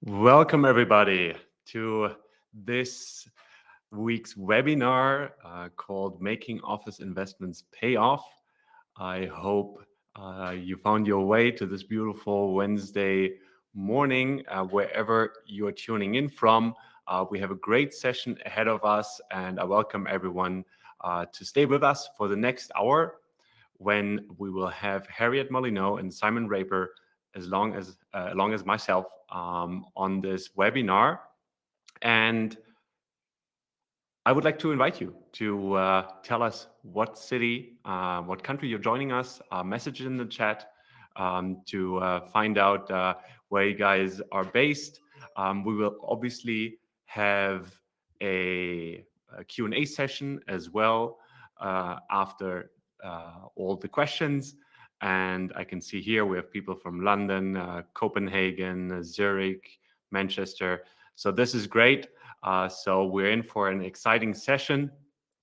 Welcome, everybody, to this week's webinar called Making Office Investments Pay Off. I hope you found your way to this beautiful Wednesday morning, wherever you are tuning in from. We have a great session ahead of us, and I welcome everyone to stay with us for the next hour when we will have Harriet Molyneaux and Simon Raper along as myself on this webinar. And I would like to invite you to tell us what city, what country you're joining us, message in the chat to find out where you guys are based. We will obviously have a Q&A session as well after all the questions. And I can see here we have people from London, Copenhagen, Zurich, Manchester. So this is great. So we're in for an exciting session.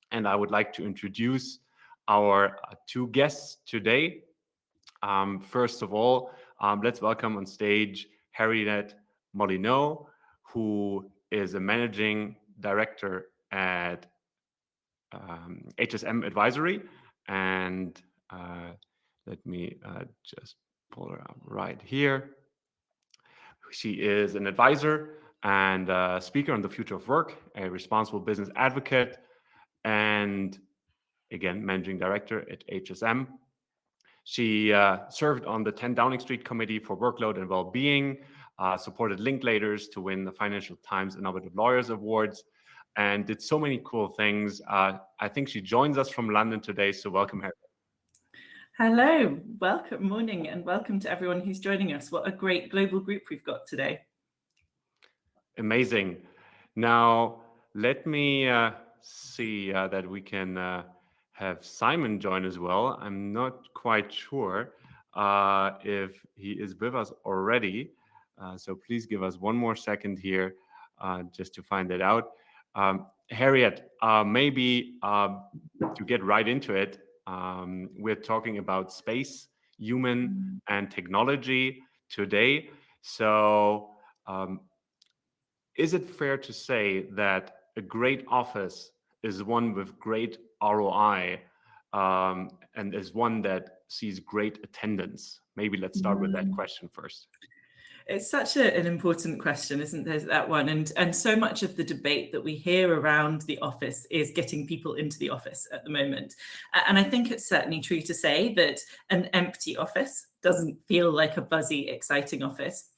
And I would like to introduce our two guests today. First of all, let's welcome on stage Harriet Molyneaux, who is a managing director at HSM Advisory. And let me just pull her up right here. She is an advisor and a speaker on the future of work, a responsible business advocate, and again, managing director at HSM. She served on the 10 Downing Street Committee for Workload and Wellbeing, supported Linklaters to win the Financial Times Innovative Lawyers Awards, and did so many cool things. I think she joins us from London today, so welcome, Harriet. Hello, welcome, morning, and welcome to everyone who's joining us. What a great global group we've got today. Amazing. Now, let me see that we can have Simon join as well. I'm not quite sure if he is with us already. So please give us one more second here just to find that out. Harriet, maybe to get right into it, we're talking about space, human, and technology today. So is it fair to say that a great office is one with great ROI and is one that sees great attendance? Maybe let's start with that question first. It's such an important question, isn't there, that one? And so much of the debate that we hear around the office is getting people into the office at the moment. And I think it's certainly true to say that an empty office doesn't feel like a buzzy, exciting office.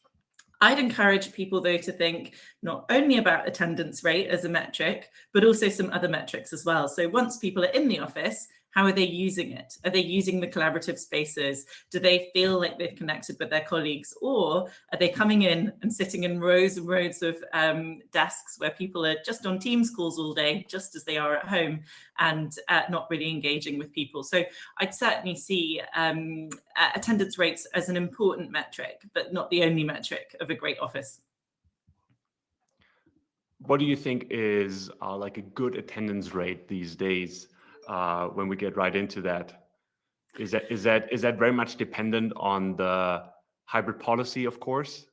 I'd encourage people, though, to think not only about attendance rate as a metric, but also some other metrics as well. So once people are in the office, how are they using it? Are they using the collaborative spaces? Do they feel like they've connected with their colleagues? Or are they coming in and sitting in rows and rows of desks where people are just on Teams calls all day, just as they are at home, and not really engaging with people? So I'd certainly see attendance rates as an important metric, but not the only metric of a great office. What do you think is like a good attendance rate these days? When we get right into that, is that very much dependent on the hybrid policy, of course?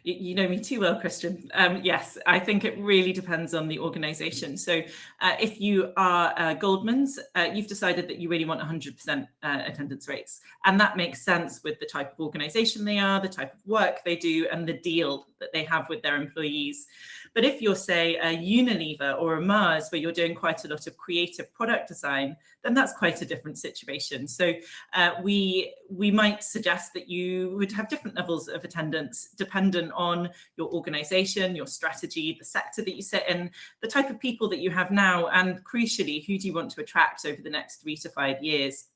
You know me too well, Christian. Yes, I think it really depends on the organization. So if you are Goldman's, you've decided that you really want 100% attendance rates. And that makes sense with the type of organization they are, the type of work they do, and the deal that they have with their employees. But if you're, say, a Unilever or a Mars, where you're doing quite a lot of creative product design, then that's quite a different situation. So we might suggest that you would have different levels of attendance dependent on your organization, your strategy, the sector that you sit in, the type of people that you have now, and crucially, who do you want to attract over the next 3 to 5 years?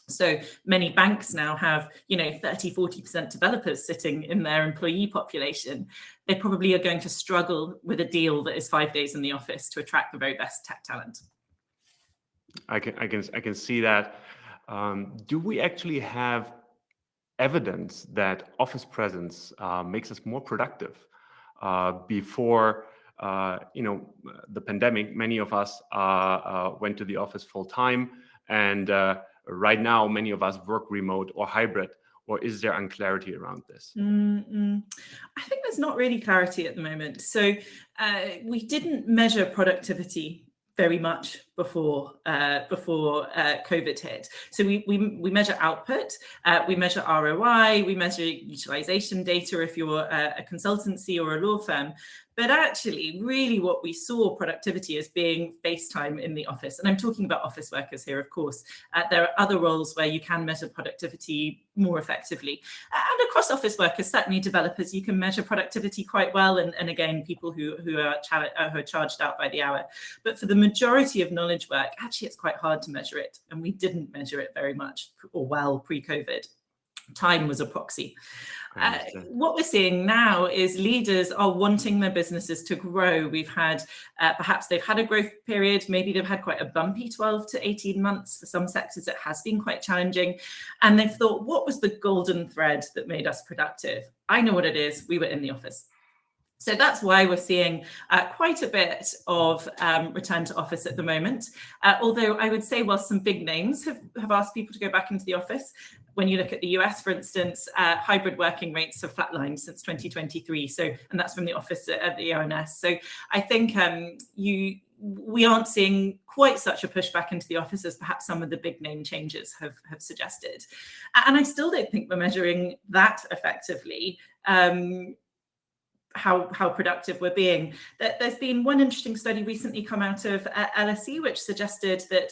So many banks now have, 30, 40% developers sitting in their employee population. They probably are going to struggle with a deal that is 5 days in the office to attract the very best tech talent. I can see that. Do we actually have evidence that office presence makes us more productive? Before the pandemic, many of us went to the office full time, and right now many of us work remote or hybrid. or is there unclarity around this? I think there's not really clarity at the moment. So we didn't measure productivity very much before COVID hit. So we measure output, we measure ROI, we measure utilization data if you're a consultancy or a law firm. But actually, really what we saw productivity as being face time in the office. And I'm talking about office workers here, of course. There are other roles where you can measure productivity more effectively. And across office workers, certainly developers, you can measure productivity quite well. And again, people who are charged out by the hour. But for the majority of knowledge work, actually, it's quite hard to measure it. And we didn't measure it very much or well pre-COVID. Time was a proxy. What we're seeing now is leaders are wanting their businesses to grow. We've had, perhaps they've had a growth period, maybe they've had quite a bumpy 12 to 18 months. For some sectors, it has been quite challenging. And they've thought, what was the golden thread that made us productive? I know what it is. We were in the office. So that's why we're seeing quite a bit of return to office at the moment. Although I would say, while some big names have asked people to go back into the office, when you look at the US, for instance, hybrid working rates have flatlined since 2023. So, and that's from the office at the ONS. So I think we aren't seeing quite such a push back into the office as perhaps some of the big name changes have suggested. And I still don't think we're measuring that effectively. How productive we're being. There's been one interesting study recently come out of LSE, which suggested that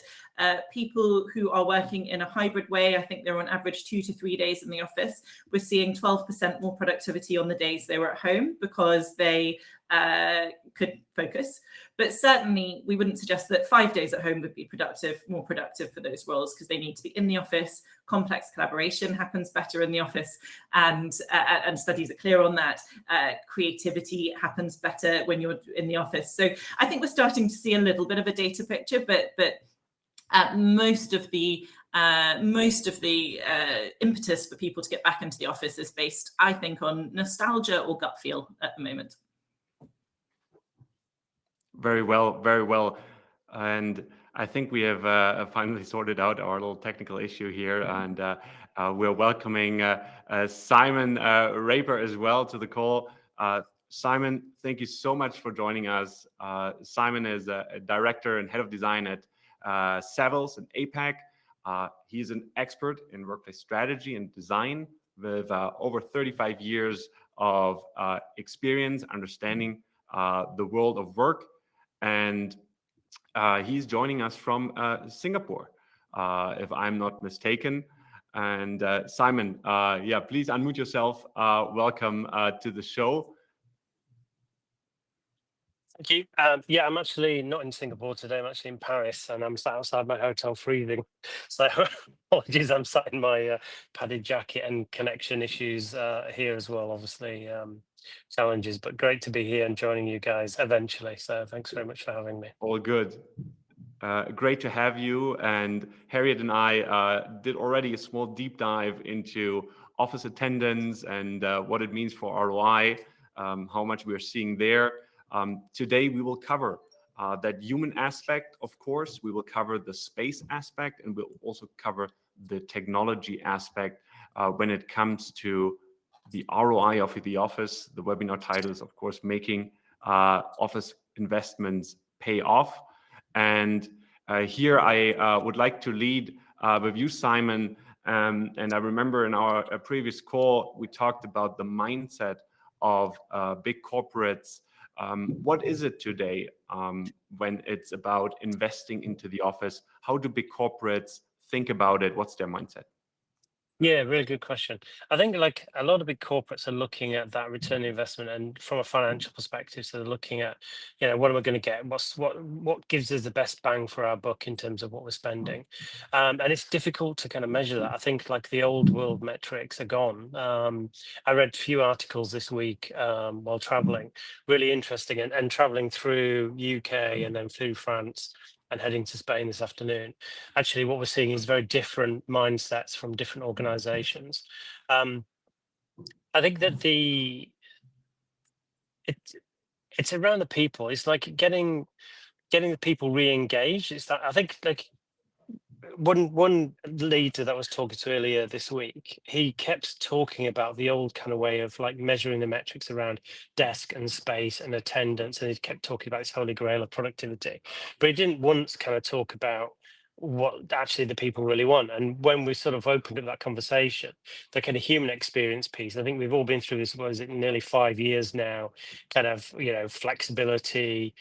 people who are working in a hybrid way, I think they're on average 2 to 3 days in the office, we're seeing 12% more productivity on the days they were at home because they could focus. But certainly we wouldn't suggest that 5 days at home would be more productive for those roles, because they need to be in the office. Complex collaboration happens better in the office, and studies are clear on that. Creativity happens better when you're in the office. So I think we're starting to see a little bit of a data picture, but most of the impetus for people to get back into the office is based, I think, on nostalgia or gut feel at the moment. Very well. And I think we have finally sorted out our little technical issue here, and we're welcoming Simon Raper as well to the call. Simon, thank you so much for joining us. Simon is a director and head of design at Savills and APAC. He's an expert in workplace strategy and design with over 35 years of experience understanding the world of work. And he's joining us from Singapore, if I'm not mistaken. And Simon, please unmute yourself. Welcome to the show. Thank you. I'm actually not in Singapore today. I'm actually in Paris, and I'm sat outside my hotel freezing. So apologies, I'm sat in my padded jacket, and connection issues here as well, obviously challenges, but great to be here and joining you guys eventually. So thanks very much for having me. All good. Great to have you. And Harriet and I did already a small deep dive into office attendance and what it means for ROI, how much we're seeing there. Today, we will cover that human aspect, of course. We will cover the space aspect, and we'll also cover the technology aspect when it comes to the ROI of the office. The webinar title is, of course, Making Office Investments Pay Off. And here I would like to lead with you, Simon. And I remember in our previous call, we talked about the mindset of big corporates. What is it today when it's about investing into the office? How do big corporates think about it? What's their mindset? Yeah, really good question. I think like a lot of big corporates are looking at that return on investment, and from a financial perspective, so they're looking at, what am I going to get? What gives us the best bang for our buck in terms of what we're spending? And it's difficult to kind of measure that. I think like the old world metrics are gone. I read a few articles this week while traveling, really interesting, and traveling through UK and then through France and heading to Spain this afternoon. Actually, what we're seeing is very different mindsets from different organizations. I think that it's around the people. It's like getting the people re-engaged. It's that, I think, like one leader that I was talking to earlier this week, he kept talking about the old kind of way of like measuring the metrics around desk and space and attendance, and he kept talking about his holy grail of productivity, but he didn't once kind of talk about what actually the people really want. And when we sort of opened up that conversation, the kind of human experience piece, I think we've all been through this, what is it, nearly 5 years now, kind of, flexibility,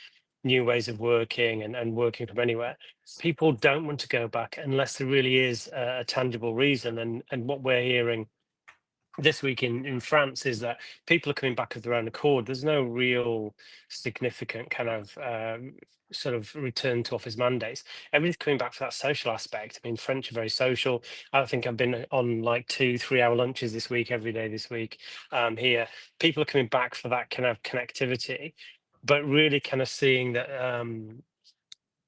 new ways of working, and working from anywhere. People don't want to go back unless there really is a tangible reason. And what we're hearing this week in France is that people are coming back of their own accord. There's no real significant kind of sort of return to office mandates. Everybody's coming back for that social aspect. I mean, French are very social. I think I've been on like 2-3 hour lunches this week, every day this week here. People are coming back for that kind of connectivity, but really kind of seeing that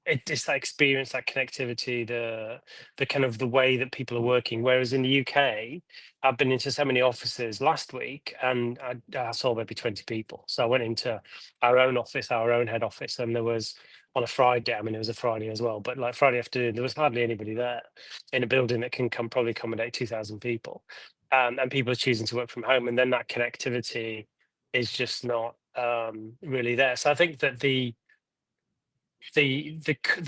it's that experience, that connectivity, the kind of the way that people are working. Whereas in the UK, I've been into so many offices last week, and I saw maybe 20 people. So I went into our own office, our own head office, and there was on a Friday. I mean, it was a Friday as well, but like Friday afternoon, there was hardly anybody there in a building that can probably accommodate 2,000 people, and people are choosing to work from home, and then that connectivity is just not really there. So I think that the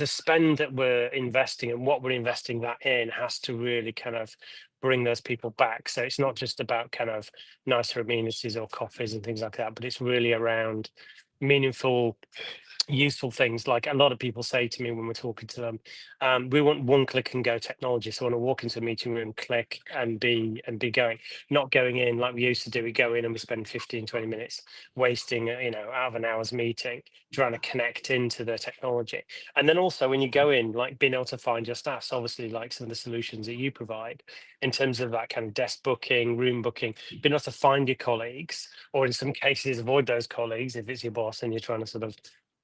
spend that we're investing and what we're investing that in has to really kind of bring those people back. So it's not just about kind of nicer amenities or coffees and things like that, but it's really around meaningful, useful things. Like a lot of people say to me when we're talking to them, we want one click and go technology. So when I walk into a meeting room, click and be going, not going in like we used to do. We go in and we spend 15-20 minutes wasting out of an hour's meeting trying to connect into the technology. And then also when you go in, like being able to find your staff. So obviously like some of the solutions that you provide in terms of that kind of desk booking, room booking, being able to find your colleagues, or in some cases avoid those colleagues if it's your boss and you're trying to sort of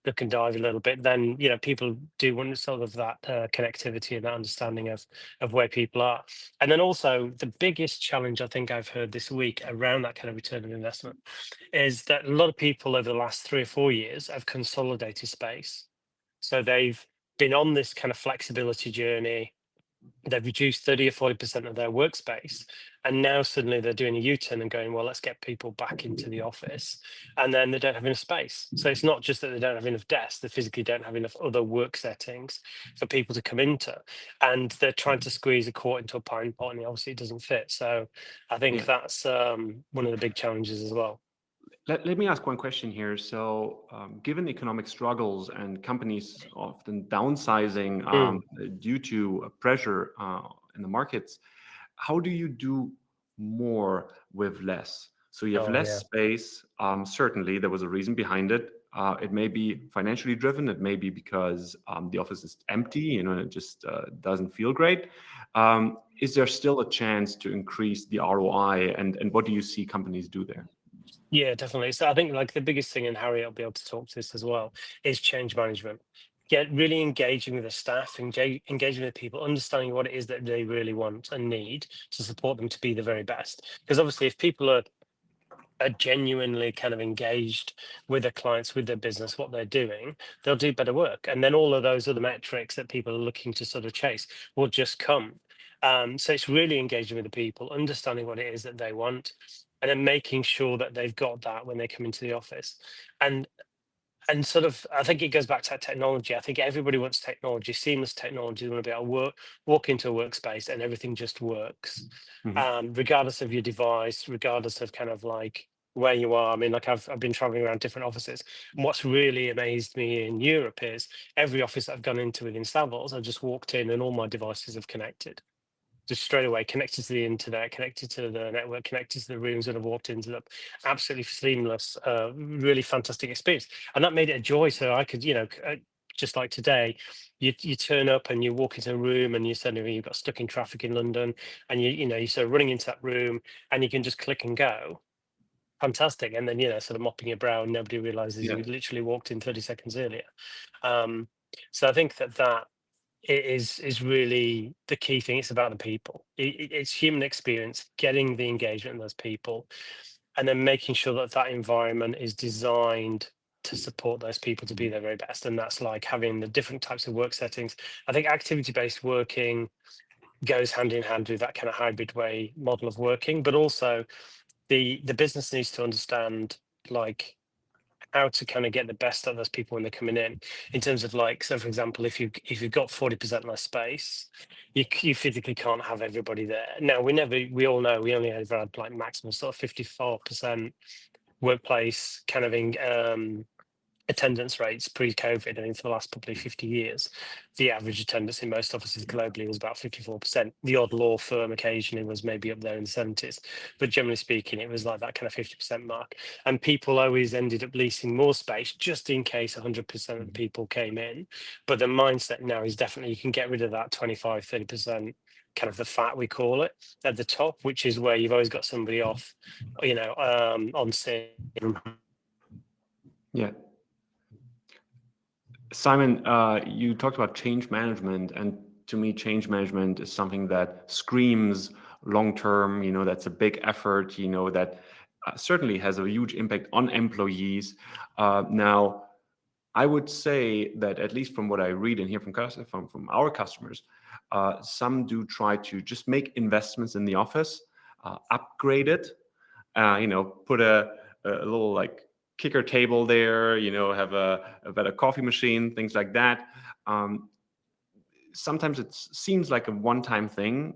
look and dive a little bit. Then people do want sort of that connectivity and that understanding of where people are. And then also the biggest challenge I think I've heard this week around that kind of return of investment is that a lot of people over the last 3 or 4 years have consolidated space. So they've been on this kind of flexibility journey. They've reduced 30 or 40% of their workspace. And now suddenly they're doing a U-turn and going, well, let's get people back into the office. And then they don't have enough space. So it's not just that they don't have enough desks, they physically don't have enough other work settings for people to come into. And they're trying to squeeze a quart into a pine pot, and obviously it doesn't fit. So I think Yeah. that's one of the big challenges as well. Let me ask one question here. So, given economic struggles and companies often downsizing due to pressure in the markets, how do you do more with less? So you have Oh, less yeah. space. Certainly, there was a reason behind it. It may be financially driven. It may be because the office is empty, and it just doesn't feel great. Is there still a chance to increase the ROI? And what do you see companies do there? Yeah, definitely. So I think like the biggest thing, and Harry will be able to talk to this as well, is change management. Get really engaging with the staff, engaging with people, understanding what it is that they really want and need to support them to be the very best. Because obviously, if people are genuinely kind of engaged with their clients, with their business, what they're doing, they'll do better work. And then all of those other metrics that people are looking to sort of chase will just come. So it's really engaging with the people, understanding what it is that they want, and then making sure that they've got that when they come into the office. And sort of, I think it goes back to that technology. I think everybody wants technology, seamless technology. They want to be able to walk into a workspace and everything just works, regardless of your device, regardless of kind of like where you are. I mean, like I've been traveling around different offices, and what's really amazed me in Europe is every office I've gone into within Savills, I just walked in and all my devices have connected. Just straight away connected to the internet, connected to the network, connected to the rooms that I've walked into them. Absolutely seamless, really fantastic experience. And that made it a joy. So I could, just like today, you turn up and you walk into a room and you suddenly you've got stuck in traffic in London, and you're sort of running into that room and you can just click and go. Fantastic. And then, sort of mopping your brow and nobody realizes Yeah. you literally walked in 30 seconds earlier. So I think that it is really the key thing. It's about the people. It's human experience, getting the engagement of those people, and then making sure that that environment is designed to support those people to be their very best. And that's like having the different types of work settings. I think activity-based working goes hand in hand with that kind of hybrid way model of working, but also the business needs to understand like how to kind of get the best out of those people when they're coming in terms of like, so for example, if you've got 40% less space, you physically can't have everybody there. Now we all know we only ever had like maximum sort of 54% workplace kind of attendance rates pre-COVID. I think for the last probably 50 years, the average attendance in most offices globally was about 54%. The odd law firm occasionally was maybe up there in the 70s, but generally speaking, it was like that kind of 50% mark. And people always ended up leasing more space just in case 100% of the people came in. But the mindset now is definitely you can get rid of that 25, 30% kind of the fat, we call it, at the top, which is where you've always got somebody off, on sick. Yeah. Simon, you talked about change management, and to me, change management is something that screams long-term. That's a big effort. That certainly has a huge impact on employees. Now, I would say that at least from what I read and hear from our customers, some do try to just make investments in the office, upgrade it, put a little like kicker table there, have a better coffee machine, things like that. Sometimes it seems like a one-time thing,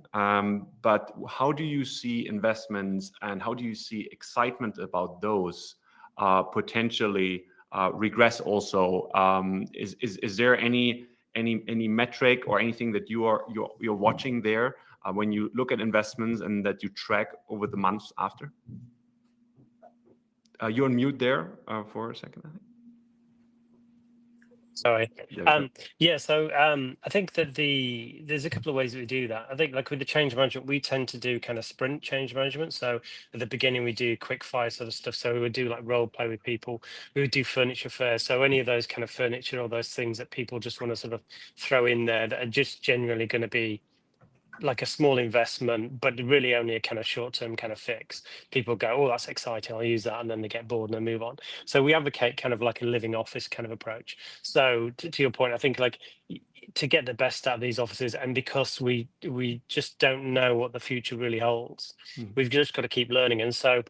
but how do you see investments and how do you see excitement about those potentially regress also? Is there any metric or anything that you're watching there when you look at investments and that you track over the months after? You're on mute there for a second, I think. Sorry. There we go. So I think that there's a couple of ways that we do that. I think like with the change management, we tend to do kind of sprint change management. So at the beginning, we do quick fire sort of stuff. So we would do like role play with people. We would do furniture fairs. So any of those kind of furniture or those things that people just want to sort of throw in there that are just generally going to be like a small investment, but really only a kind of short-term kind of fix. People go, oh, that's exciting, I'll use that, and then they get bored and they move on. So we advocate kind of like a living office kind of approach. So to your point, I think like to get the best out of these offices, and because we just don't know what the future really holds, we've just got to keep learning. And so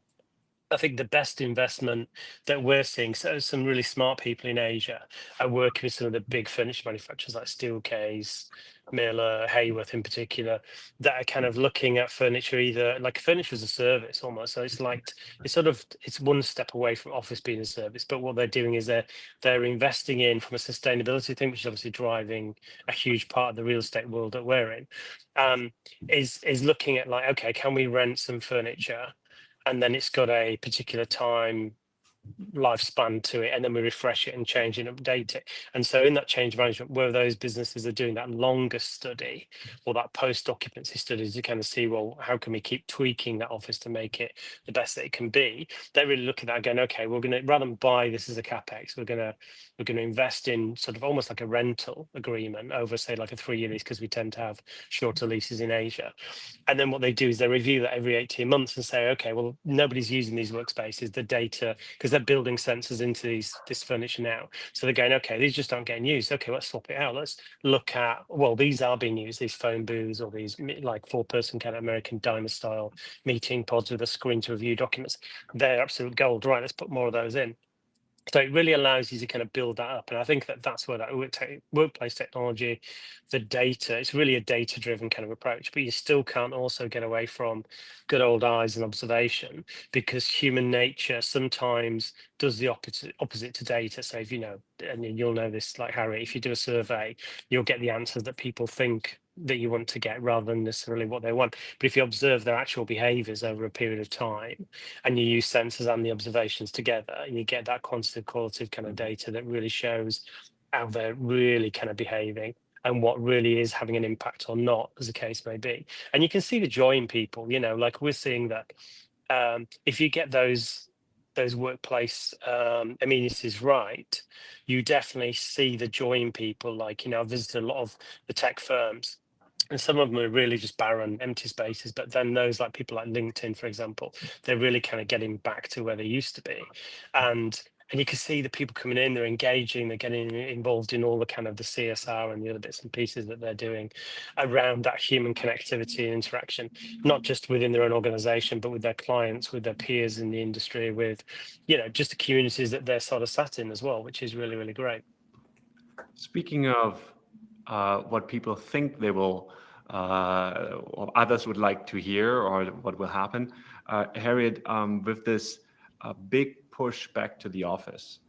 I think the best investment that we're seeing, so some really smart people in Asia are working with some of the big furniture manufacturers like Steelcase, Miller, Hayworth in particular, that are kind of looking at furniture either like furniture as a service almost. So it's like it's one step away from office being a service, but what they're doing is they're investing in from a sustainability thing, which is obviously driving a huge part of the real estate world that we're in, is looking at like, okay, can we rent some furniture? And then it's got a particular time lifespan to it, and then we refresh it and change and update it. And so in that change management, where those businesses are doing that longer study or that post-occupancy study to kind of see, well, how can we keep tweaking that office to make it the best that it can be? They're really looking at that going, okay, we're going to, rather than buy this as a capex, we're going to invest in sort of almost like a rental agreement over, say, like a 3-year lease, because we tend to have shorter leases in Asia. And then what they do is they review that every 18 months and say, okay, well, nobody's using these workspaces, the data, because they're building sensors into this furniture now. So they're going, okay, these just aren't getting used. Okay, let's swap it out. Let's look at, well, these are being used, these phone booths or these like 4-person kind of American diner style meeting pods with a screen to review documents. They're absolute gold. Right, let's put more of those in. So it really allows you to kind of build that up. And I think that's where that workplace technology, the data, it's really a data-driven kind of approach, but you still can't also get away from good old eyes and observation, because human nature sometimes does the opposite to data. So if and you'll know this like Harry, if you do a survey, you'll get the answers that people think that you want to get rather than necessarily what they want. But if you observe their actual behaviors over a period of time and you use sensors and the observations together, you get that quantitative qualitative kind of data that really shows how they're really kind of behaving and what really is having an impact or not, as the case may be. And you can see the joy in people, like we're seeing that if you get those workplace amenities right, you definitely see the joy in people. Like, I've visited a lot of the tech firms, and some of them are really just barren, empty spaces. But then those like people like LinkedIn, for example, they're really kind of getting back to where they used to be. And And you can see the people coming in, they're engaging, they're getting involved in all the kind of the CSR and the other bits and pieces that they're doing around that human connectivity and interaction, not just within their own organization, but with their clients, with their peers in the industry, with, just the communities that they're sort of sat in as well, which is really, really great. Speaking of what people think they will, or others would like to hear, or what will happen, Harriet, with this big push back to the office,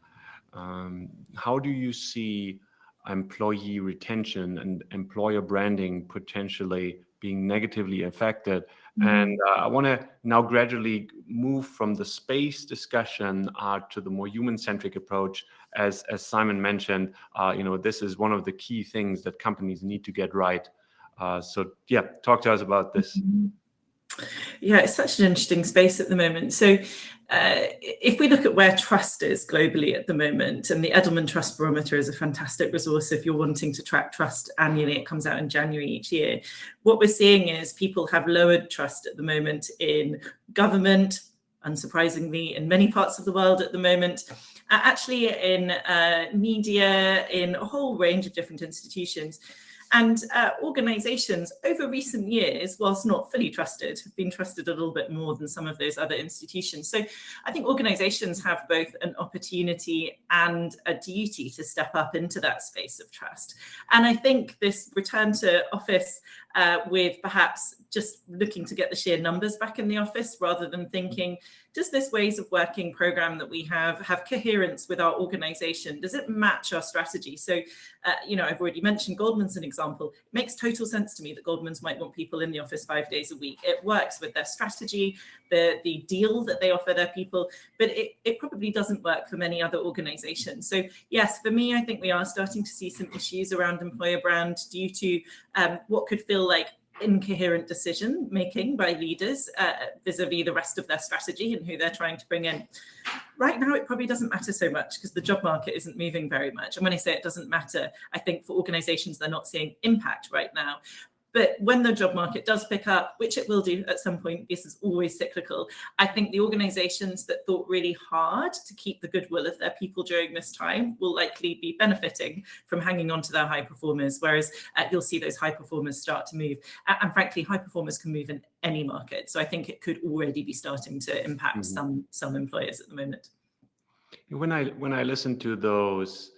how do you see employee retention and employer branding potentially being negatively affected? And I want to now gradually move from the space discussion to the more human-centric approach. As Simon mentioned, this is one of the key things that companies need to get right. So yeah, talk to us about this. Yeah, it's such an interesting space at the moment. So if we look at where trust is globally at the moment, and the Edelman Trust Barometer is a fantastic resource if you're wanting to track trust annually, it comes out in January each year. What we're seeing is people have lowered trust at the moment in government, unsurprisingly, in many parts of the world at the moment, actually in media, in a whole range of different institutions. And organizations over recent years, whilst not fully trusted, have been trusted a little bit more than some of those other institutions. So I think organizations have both an opportunity and a duty to step up into that space of trust. And I think this return to office with perhaps just looking to get the sheer numbers back in the office rather than thinking, does this ways of working program that we have coherence with our organization? Does it match our strategy? So, I've already mentioned Goldman's an example. It makes total sense to me that Goldman's might want people in the office 5 days a week. It works with their strategy, the deal that they offer their people, but it probably doesn't work for many other organizations. So yes, for me, I think we are starting to see some issues around employer brand due to what could feel like incoherent decision making by leaders vis-a-vis the rest of their strategy and who they're trying to bring in. Right now, it probably doesn't matter so much because the job market isn't moving very much. And when I say it doesn't matter, I think for organizations, they're not seeing impact right now. But when the job market does pick up, which it will do at some point, this is always cyclical, I think the organizations that thought really hard to keep the goodwill of their people during this time will likely be benefiting from hanging on to their high performers, whereas you'll see those high performers start to move. And frankly, high performers can move in any market. So I think it could already be starting to impact some employers at the moment. When I listen to those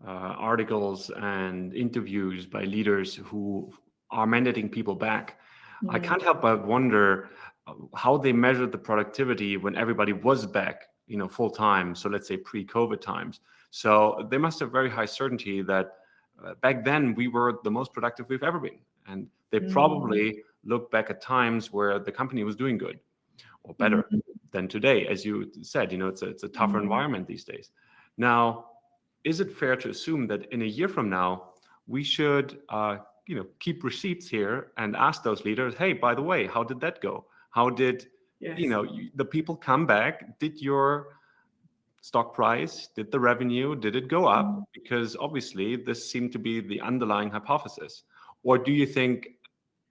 articles and interviews by leaders who are mandating people back, I can't help but wonder how they measured the productivity when everybody was back, full time. So let's say pre-COVID times. So they must have very high certainty that back then we were the most productive we've ever been. And they probably look back at times where the company was doing good or better than today. As you said, it's a tougher environment these days. Now, is it fair to assume that in a year from now, we should keep receipts here and ask those leaders, hey, by the way, how did that go? How did, the people come back? Did your stock price, did the revenue, did it go up? Because obviously this seemed to be the underlying hypothesis. Or do you think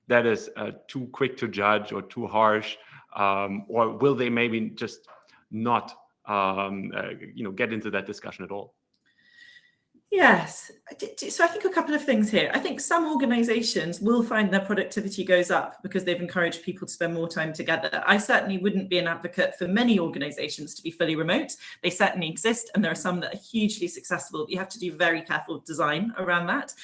that is too quick to judge or too harsh? Or will they maybe just not, get into that discussion at all? Yes. So I think a couple of things here. I think some organizations will find their productivity goes up because they've encouraged people to spend more time together. I certainly wouldn't be an advocate for many organizations to be fully remote. They certainly exist, and there are some that are hugely successful. You have to do very careful design around that.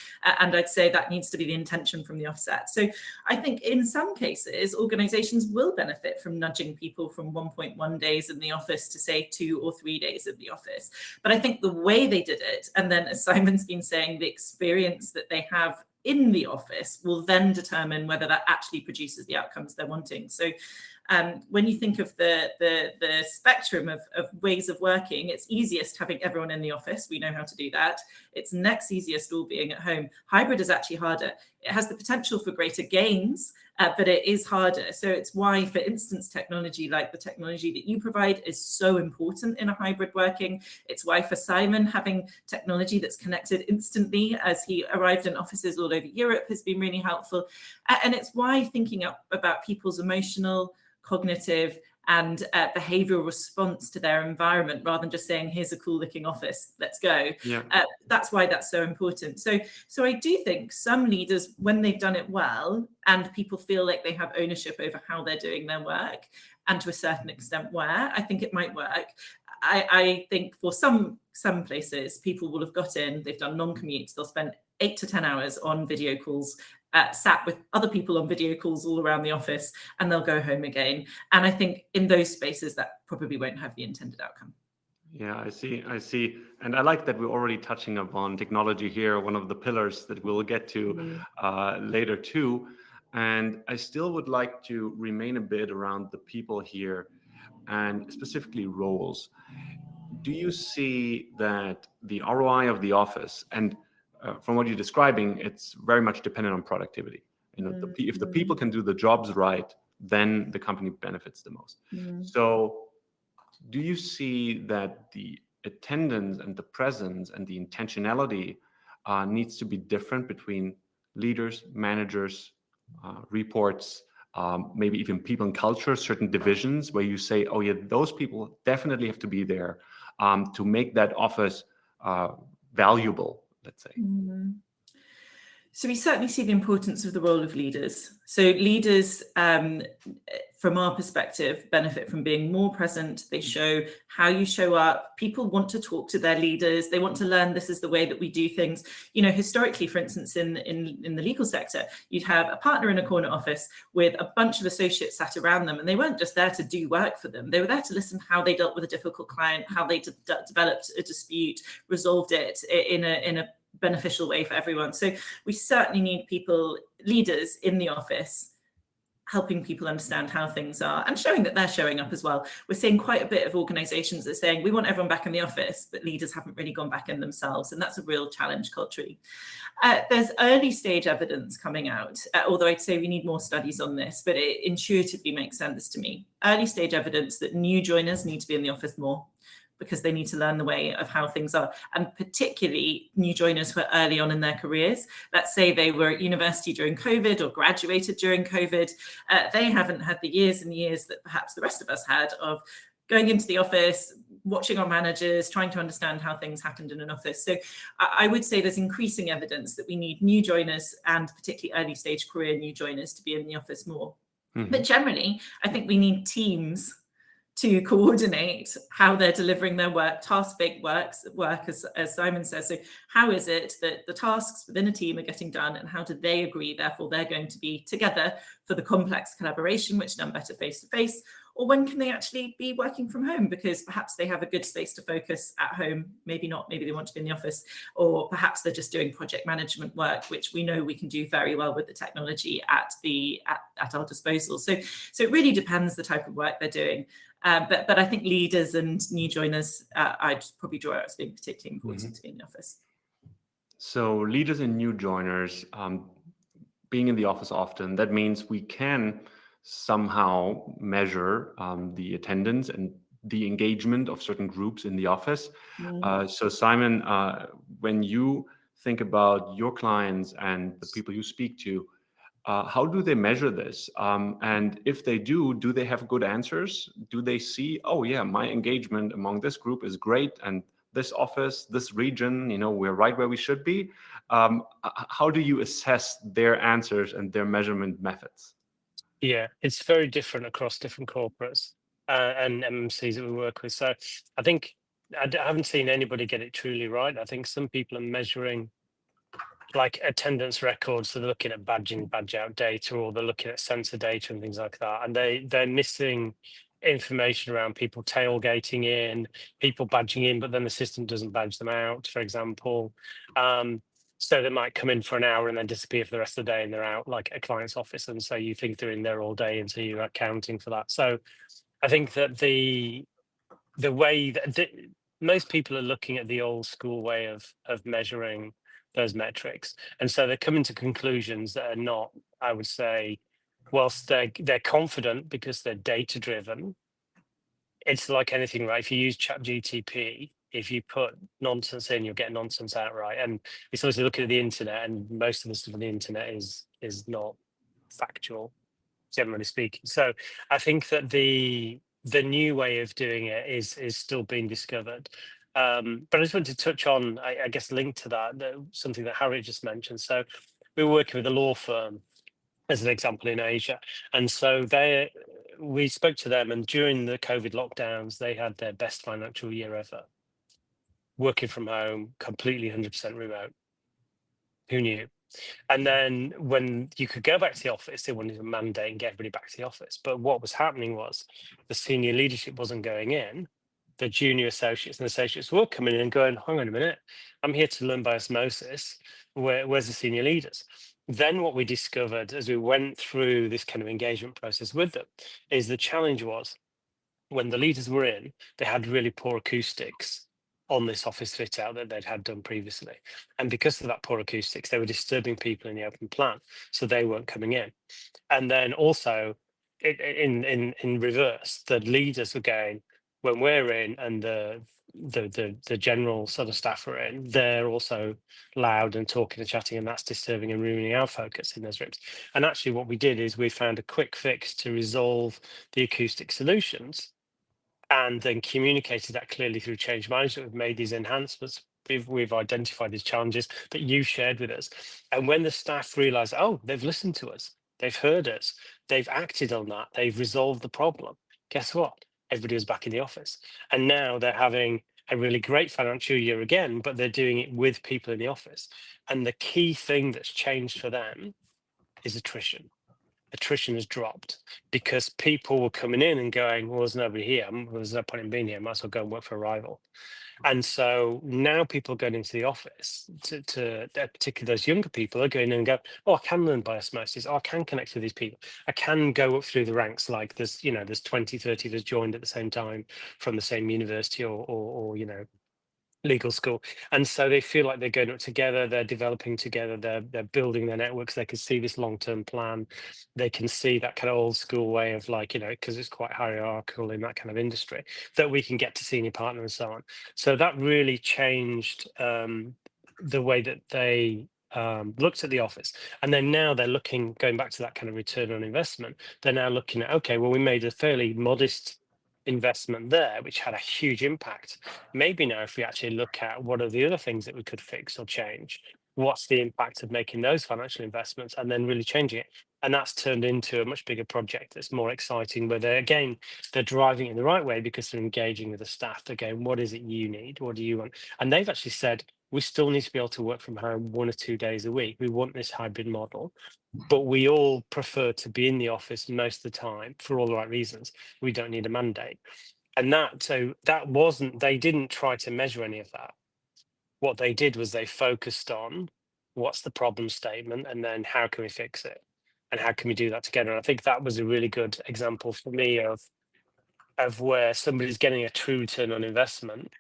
And I'd say that needs to be the intention from the offset. So I think in some cases, organizations will benefit from nudging people from 1.1 days in the office to say 2 or 3 days in the office. But I think the way they did it, and then Simon's been saying, the experience that they have in the office will then determine whether that actually produces the outcomes they're wanting. So when you think of the spectrum of ways of working, it's easiest having everyone in the office. We know how to do that. It's next easiest all being at home. Hybrid is actually harder. It has the potential for greater gains, but it is harder. So it's why, for instance, technology like the technology that you provide is so important in a hybrid working. It's why for Simon, having technology that's connected instantly as he arrived in offices all over Europe has been really helpful. And it's why thinking about people's emotional, cognitive, and behavioral response to their environment, rather than just saying, here's a cool looking office, let's go. Yeah. That's why that's so important. So I do think some leaders, when they've done it well and people feel like they have ownership over how they're doing their work, and to a certain extent where, I think it might work. I think for some places, people will have got in, they've done non-commutes, they'll spend 8 to 10 hours on video calls, sat with other people on video calls all around the office, and they'll go home again. And I think in those spaces, that probably won't have the intended outcome. Yeah, I see. And I like that we're already touching upon technology here, one of the pillars that we'll get to later too. And I still would like to remain a bit around the people here and specifically roles. Do you see that the ROI of the office, and from what you're describing, it's very much dependent on productivity. If the people can do the jobs right, then the company benefits the most. So do you see that the attendance and the presence and the intentionality needs to be different between leaders, managers, reports, maybe even people and culture, certain divisions where you say, oh yeah, those people definitely have to be there to make that office valuable, let's say? So we certainly see the importance of the role of leaders. So leaders, from our perspective, benefit from being more present. They show how you show up. People want to talk to their leaders. They want to learn this is the way that we do things. Historically, for instance, in the legal sector, you'd have a partner in a corner office with a bunch of associates sat around them, and they weren't just there to do work for them. They were there to listen how they dealt with a difficult client, how they developed a dispute, resolved it in a beneficial way for everyone. So we certainly need leaders in the office, helping people understand how things are and showing that they're showing up as well. We're seeing quite a bit of organizations that are saying we want everyone back in the office, but leaders haven't really gone back in themselves. And that's a real challenge culturally. There's early stage evidence coming out, although I'd say we need more studies on this, but it intuitively makes sense to me. Early stage evidence that new joiners need to be in the office more, because they need to learn the way of how things are, and particularly new joiners who are early on in their careers. Let's say they were at university during COVID or graduated during COVID. They haven't had the years and years that perhaps the rest of us had of going into the office, watching our managers, trying to understand how things happened in an office. So I would say there's increasing evidence that we need new joiners, and particularly early stage career new joiners, to be in the office more. But generally, I think we need teams to coordinate how they're delivering their work, task-based work, as Simon says. So how is it that the tasks within a team are getting done, and how do they agree, therefore they're going to be together for the complex collaboration, which is done better face-to-face? Or when can they actually be working from home, because perhaps they have a good space to focus at home, maybe not, maybe they want to be in the office, or perhaps they're just doing project management work, which we know we can do very well with the technology at our disposal. So it really depends the type of work they're doing. But I think leaders and new joiners, I'd probably draw out as being particularly important to be in the office. So leaders and new joiners being in the office often, that means we can somehow measure the attendance and the engagement of certain groups in the office. So Simon, when you think about your clients and the people you speak to, how do they measure this? And if they do they have good answers? Do they see, oh yeah, my engagement among this group is great, and this office, this region, we're right where we should be? How do you assess their answers and their measurement methods? Yeah, it's very different across different corporates and MMCs that we work with. So I think I haven't seen anybody get it truly right. I think some people are measuring like attendance records, so they're looking at badge in, badge out data, or they're looking at sensor data and things like that, and they're missing information around people tailgating in, people badging in, but then the system doesn't badge them out, for example. So they might come in for an hour and then disappear for the rest of the day, and they're out like a client's office, and so you think they're in there all day, and so you're accounting for that. So I think that the way that most people are looking at the old school way of measuring those metrics, and so they're coming to conclusions that are not, I would say, whilst they're confident because they're data driven. It's like anything, right? If you use ChatGTP, if you put nonsense in, you'll get nonsense out, right? And it's obviously looking at the internet, and most of the stuff on the internet is not factual, generally speaking. So I think that the the new way of doing it is still being discovered. But I just wanted to touch on, I guess, linked to that, something that Harriet just mentioned. So we were working with a law firm, as an example, in Asia, and so we spoke to them, and during the COVID lockdowns, they had their best financial year ever, working from home, completely 100% remote. Who knew? And then when you could go back to the office, they wanted to mandate and get everybody back to the office. But what was happening was the senior leadership wasn't going in. The junior associates and associates were coming in and going, hang on a minute, I'm here to learn by osmosis. Where's the senior leaders? Then what we discovered as we went through this kind of engagement process with them is the challenge was when the leaders were in, they had really poor acoustics on this office fit out that they'd had done previously. And because of that poor acoustics, they were disturbing people in the open plan. So they weren't coming in. And then also in reverse, the leaders were going, when we're in and the general sort of staff are in, they're also loud and talking and chatting, and that's disturbing and ruining our focus in those rooms. And actually what we did is we found a quick fix to resolve the acoustic solutions, and then communicated that clearly through change management. We've made these enhancements. We've identified these challenges that you shared with us. And when the staff realize, oh, they've listened to us, they've heard us, they've acted on that, they've resolved the problem, guess what? Everybody was back in the office. And now they're having a really great financial year again, but they're doing it with people in the office. And the key thing that's changed for them is attrition. Attrition has dropped because people were coming in and going, well, there's nobody here. There's no point in being here. I might as well go and work for a rival. And so now people are going into the office, particularly those younger people are going in and go, oh, I can learn by osmosis. Oh, I can connect with these people. I can go up through the ranks. Like there's 20, 30 that's joined at the same time from the same university or legal school, and so they feel like they're going up together, they're developing together, they're building their networks. They can see this long-term plan, they can see that kind of old school way of because it's quite hierarchical in that kind of industry, that we can get to senior partner and so on. So that really changed the way that they looked at the office. And then now they're going back to that kind of return on investment, they're now looking at, okay, well, we made a fairly modest investment there, which had a huge impact. Maybe now if we actually look at what are the other things that we could fix or change, what's the impact of making those financial investments and then really changing it? And that's turned into a much bigger project that's more exciting, where they're driving it in the right way because they're engaging with the staff. They're going, what is it you need? What do you want? And they've actually said, we still need to be able to work from home 1 or 2 days a week. We want this hybrid model, but we all prefer to be in the office most of the time for all the right reasons. We don't need a mandate. And they didn't try to measure any of that. What they did was they focused on what's the problem statement and then how can we fix it and how can we do that together. And I think that was a really good example for me of where somebody's getting a true return on investment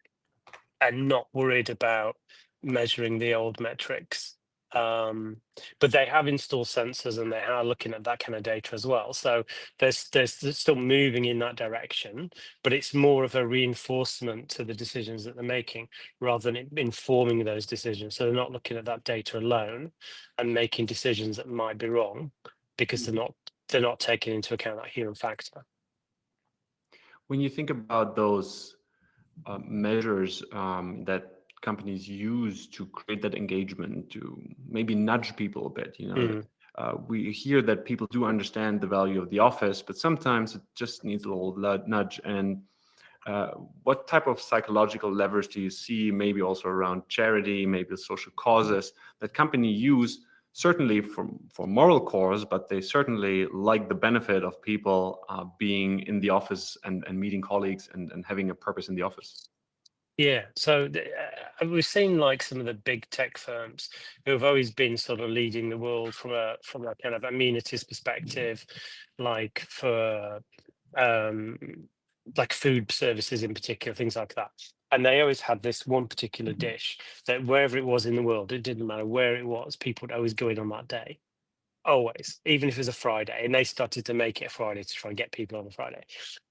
and not worried about measuring the old metrics. But they have installed sensors and they are looking at that kind of data as well. So there's still moving in that direction, but it's more of a reinforcement to the decisions that they're making rather than informing those decisions. So they're not looking at that data alone and making decisions that might be wrong because they're not taking into account that human factor. When you think about those measures that companies use to create that engagement, to maybe nudge people a bit, we hear that people do understand the value of the office, but sometimes it just needs a little nudge. And what type of psychological levers do you see, maybe also around charity, maybe social causes, that company use, certainly for moral cause, but they certainly like the benefit of people being in the office and meeting colleagues and having a purpose in the office? Yeah, so we've seen like some of the big tech firms who have always been sort of leading the world from a kind of amenities perspective, like for like food services in particular, things like that. And they always had this one particular dish that wherever it was in the world, it didn't matter where it was, people would always go in on that day. Always, even if it was a Friday, and they started to make it a Friday to try and get people on a Friday.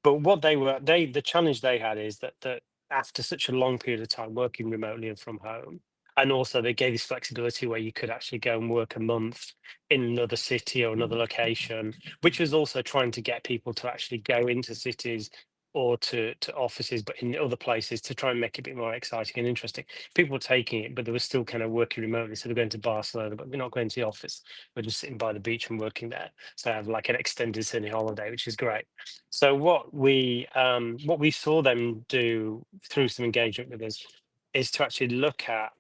But what the challenge they had is that after such a long period of time working remotely and from home, and also they gave this flexibility where you could actually go and work a month in another city or another location, which was also trying to get people to actually go into cities or to offices, but in other places to try and make it a bit more exciting and interesting. People were taking it, but they were still kind of working remotely. So they're going to Barcelona, but we're not going to the office. We're just sitting by the beach and working there. So I have like an extended Sydney holiday, which is great. So what we saw them do through some engagement with us is to actually look at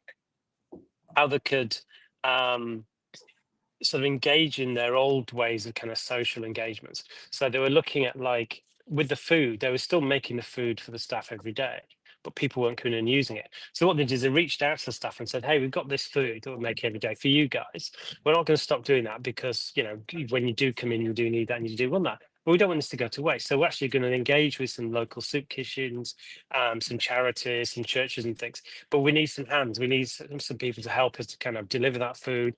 how they could sort of engage in their old ways of kind of social engagements. So they were looking at, like, with the food, they were still making the food for the staff every day, but people weren't coming and using it. So what they did is they reached out to the staff and said, hey, we've got this food that we're making every day for you guys. We're not going to stop doing that because, you know, when you do come in, you do need that and you do want that. But we don't want this to go to waste. So we're actually going to engage with some local soup kitchens, some charities, some churches and things. But we need some hands. We need some people to help us to kind of deliver that food,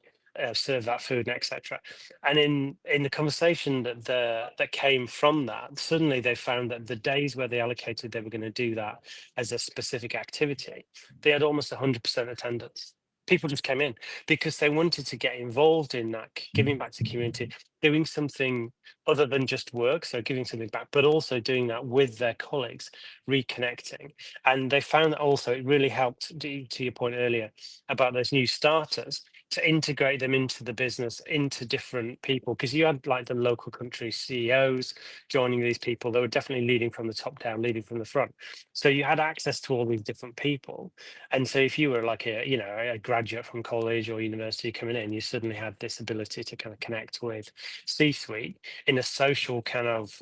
serve that food, and etc. And in the conversation that came from that, suddenly they found that the days where they allocated they were going to do that as a specific activity, they had almost 100% attendance. People just came in because they wanted to get involved in that, giving back to the community, doing something other than just work, so giving something back, but also doing that with their colleagues, reconnecting. And they found that also it really helped, to your point earlier about those new starters, to integrate them into the business, into different people, because you had like the local country CEOs joining these people that were definitely leading from the top down, leading from the front. So you had access to all these different people. And so if you were like a graduate from college or university coming in, you suddenly had this ability to kind of connect with C-suite in a social kind of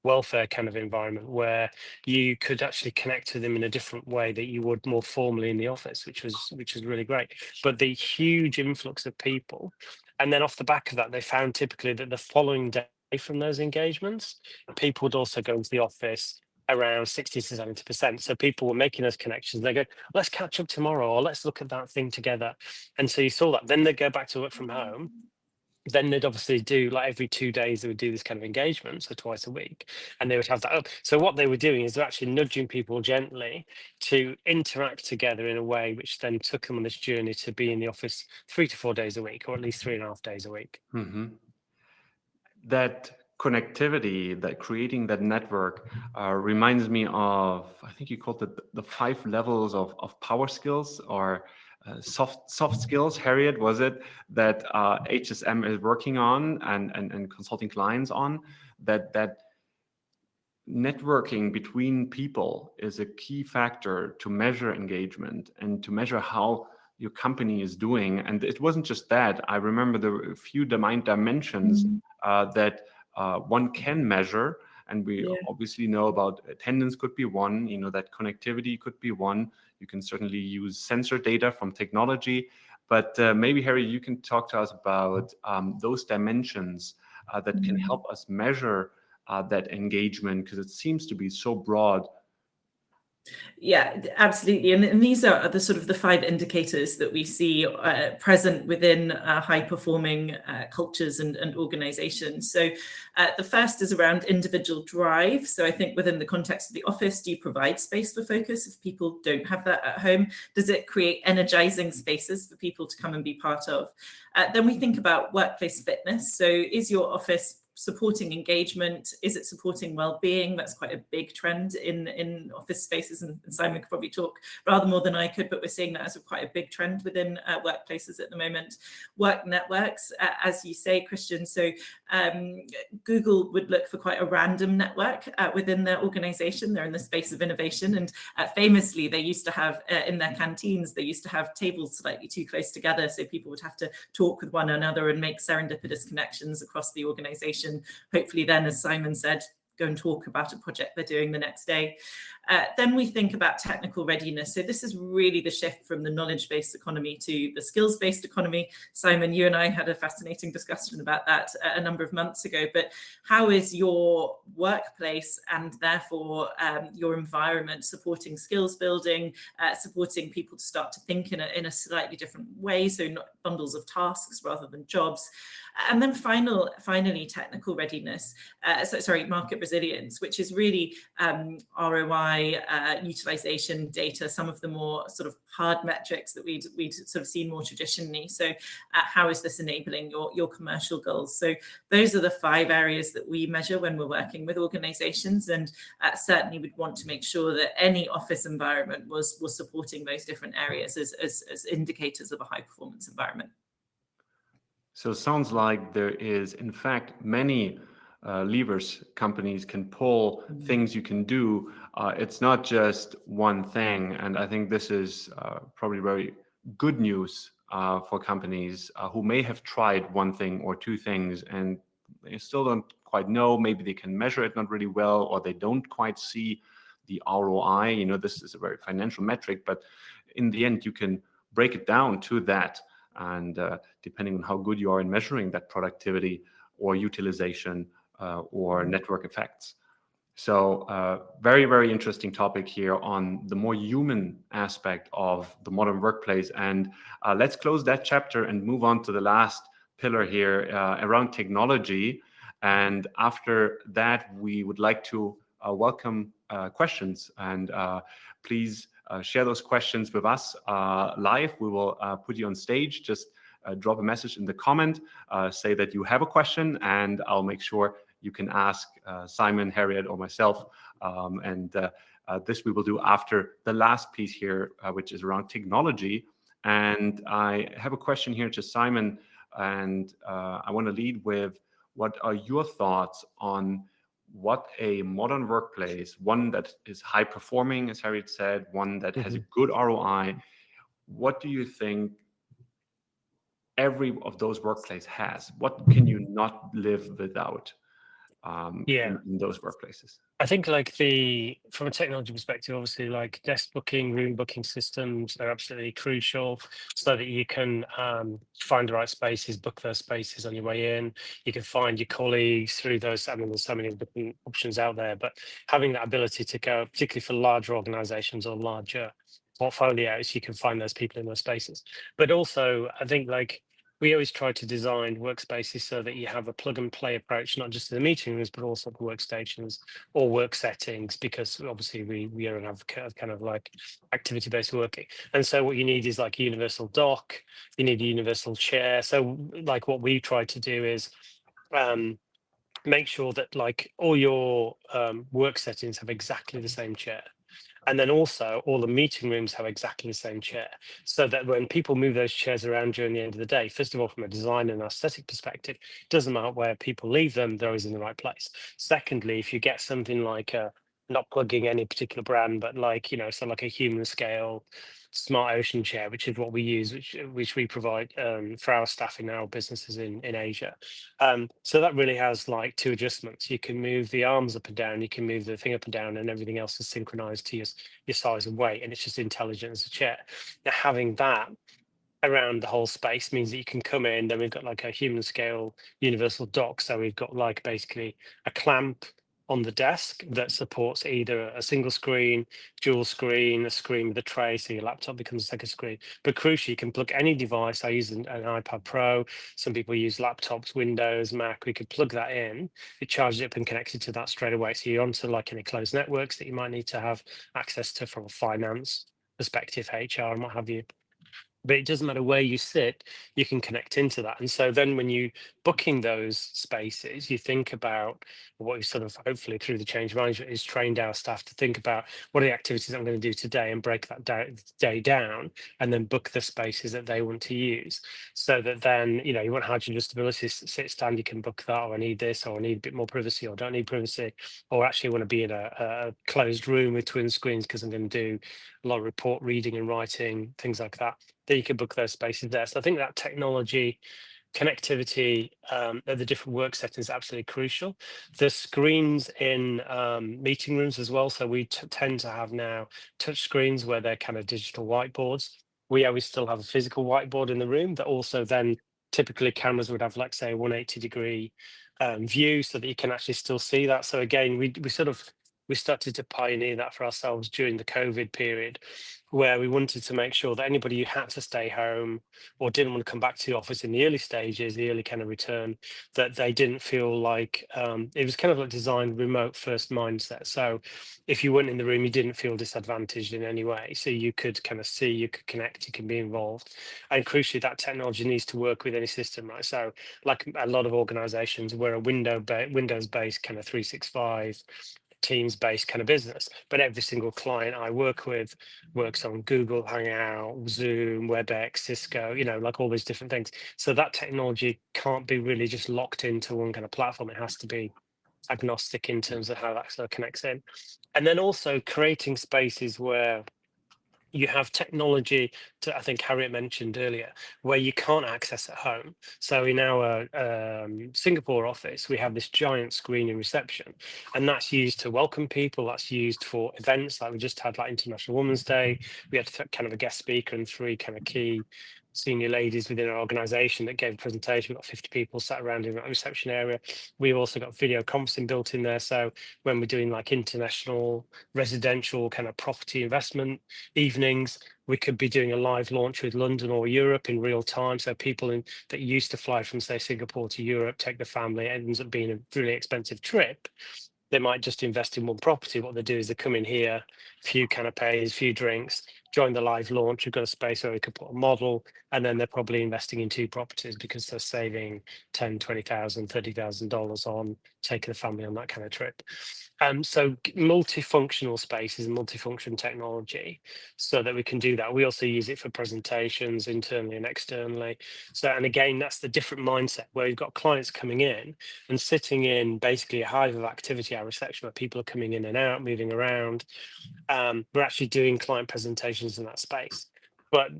welfare kind of environment where you could actually connect to them in a different way that you would more formally in the office, which was really great. But the huge influx of people, and then off the back of that, they found typically that the following day from those engagements, people would also go into the office around 60 to 70%. So people were making those connections. They go, let's catch up tomorrow, or let's look at that thing together. And so you saw that. Then they go back to work from home. Then they'd obviously do, like, every 2 days they would do this kind of engagement, so twice a week, and they would have that up. So what they were doing is they're actually nudging people gently to interact together in a way which then took them on this journey to be in the office 3 to 4 days a week, or at least 3.5 days a week. That connectivity, that creating that network reminds me of, I think you called it the 5 levels of power skills, or soft skills, Harriet, was it, that HSM is working on and consulting clients on, that networking between people is a key factor to measure engagement and to measure how your company is doing. And it wasn't just that. I remember there were a few dimensions that one can measure. And we obviously know about attendance could be one, that connectivity could be one. You can certainly use sensor data from technology. But maybe, Harry, you can talk to us about those dimensions that can help us measure that engagement, because it seems to be so broad. Yeah, absolutely. And these are the sort of the 5 indicators that we see present within high-performing cultures and organizations. So the first is around individual drive. So I think within the context of the office, do you provide space for focus if people don't have that at home? Does it create energizing spaces for people to come and be part of? Then we think about workplace fitness. So is your office supporting engagement? Is it supporting well-being? That's quite a big trend in office spaces, and Simon could probably talk rather more than I could, but we're seeing that as quite a big trend within workplaces at the moment. Work networks, as you say, Christian. So Google would look for quite a random network within their organization. They're in the space of innovation, and famously they used to have in their canteens, they used to have tables slightly too close together, so people would have to talk with one another and make serendipitous connections across the organization. Hopefully then, as Simon said, go and talk about a project they're doing the next day. Then we think about technical readiness. So this is really the shift from the knowledge-based economy to the skills-based economy. Simon, you and I had a fascinating discussion about that a number of months ago, but how is your workplace and therefore your environment supporting skills building, supporting people to start to think in a slightly different way, so not bundles of tasks rather than jobs. And then finally, technical readiness, market resilience, which is really ROI, utilization data, some of the more sort of hard metrics that we'd sort of seen more traditionally. So how is this enabling your commercial goals? So those are the 5 areas that we measure when we're working with organizations, and certainly we'd want to make sure that any office environment was supporting those different areas as indicators of a high performance environment. So it sounds like there is, in fact, many levers companies can pull, things you can do. It's not just one thing. And I think this is probably very good news for companies who may have tried one thing or 2 things and they still don't quite know. Maybe they can measure it not really well, or they don't quite see the ROI. You know, this is a very financial metric, but in the end, you can break it down to that. And depending on how good you are in measuring that productivity or utilization or network effects. So very, very interesting topic here on the more human aspect of the modern workplace. And let's close that chapter and move on to the last pillar here around technology. And after that, we would like to welcome questions. And please share those questions with us live. We will put you on stage. Just drop a message in the comment, say that you have a question, and I'll make sure you can ask Simon, Harriet, or myself. This we will do after the last piece here, which is around technology. And I have a question here to Simon, and I want to lead with, what are your thoughts on what a modern workplace, one that is high performing, as Harriet said, one that has a good ROI, what do you think every of those workplaces has? What can you not live without in those workplaces? I think like from a technology perspective, obviously like desk booking, room booking systems are absolutely crucial so that you can find the right spaces, book those spaces on your way in. You can find your colleagues through those. I mean, there's so many different options out there, but having that ability to go, particularly for larger organizations or larger portfolios, you can find those people in those spaces. But also, I think like we always try to design workspaces so that you have a plug and play approach, not just to the meeting rooms, but also the workstations or work settings, because obviously we are an advocate of kind of like activity-based working. And so what you need is like a universal dock, you need a universal chair. So like what we try to do is make sure that like all your work settings have exactly the same chair. And then also all the meeting rooms have exactly the same chair, so that when people move those chairs around during the end of the day, first of all, from a design and aesthetic perspective, it doesn't matter where people leave them, they're always in the right place. Secondly, if you get something like not plugging any particular brand, but like, you know, so like a human scale smart ocean chair, which is what we use, which we provide for our staff in our businesses in Asia. So that really has like 2 adjustments. You can move the arms up and down, you can move the thing up and down, and everything else is synchronized to your size and weight, and it's just intelligent as a chair. Now having that around the whole space means that you can come in, then we've got like a human scale universal dock. So we've got like basically a clamp on the desk that supports either a single screen, dual screen, a screen with a tray, so your laptop becomes a second screen. But crucially, you can plug any device. I use an iPad Pro. Some people use laptops, Windows, Mac. We could plug that in. It charges up and connects it to that straight away. So you're onto like any closed networks that you might need to have access to from a finance perspective, HR, and what have you. But it doesn't matter where you sit, you can connect into that. And so then when you booking those spaces, you think about what you sort of hopefully through the change management is trained our staff to think about what are the activities I'm going to do today, and break that day down, and then book the spaces that they want to use. So that then, you know, you want hydrogen adjustability, sit stand, you can book that, or I need this, or I need a bit more privacy, or don't need privacy, or actually want to be in a closed room with twin screens because I'm going to do a lot of report reading and writing, things like that. Then you can book those spaces there. So I think that technology connectivity at the different work settings is absolutely crucial. The screens in meeting rooms as well. So we tend to have now touch screens where they're kind of digital whiteboards. We always still have a physical whiteboard in the room that also then typically cameras would have, like, say, a 180-degree view so that you can actually still see that. So again, we sort of we started to pioneer that for ourselves during the COVID period, where we wanted to make sure that anybody who had to stay home or didn't want to come back to the office in the early stages, the early kind of return, that they didn't feel like it was kind of like designed remote first mindset. So if you weren't in the room, you didn't feel disadvantaged in any way. So you could kind of see, you could connect, you can be involved. And crucially, that technology needs to work with any system, right? So like a lot of organizations, we're a Windows-based kind of 365 Teams-based kind of business, but every single client I work with works on Google Hangout, Zoom, WebEx, Cisco, like all these different things. So that technology can't be really just locked into one kind of platform. It has to be agnostic in terms of how that sort of connects in. And then also creating spaces where you have technology I think Harriet mentioned earlier, where you can't access at home. So in our Singapore office, we have this giant screen in reception, and that's used to welcome people. That's used for events, like we just had like International Women's Day. We had kind of a guest speaker and 3 kind of key senior ladies within our organization that gave a presentation. We've got 50 people sat around in that reception area. We've also got video conferencing built in there. So when we're doing like international residential kind of property investment evenings, we could be doing a live launch with London or Europe in real time. So people that used to fly from, say, Singapore to Europe, take the family, it ends up being a really expensive trip. They might just invest in one property. What they do is they come in here, few canapes, few drinks, join the live launch. We've got a space where we could put a model, and then they're probably investing in 2 properties because they're saving $10,000, $20,000, $30,000 on taking the family on that kind of trip. So multifunctional spaces and multifunction technology so that we can do that. We also use it for presentations internally and externally. So, and again, that's the different mindset where you've got clients coming in and sitting in basically a hive of activity, our reception, where people are coming in and out, moving around. We're actually doing client presentations in that space.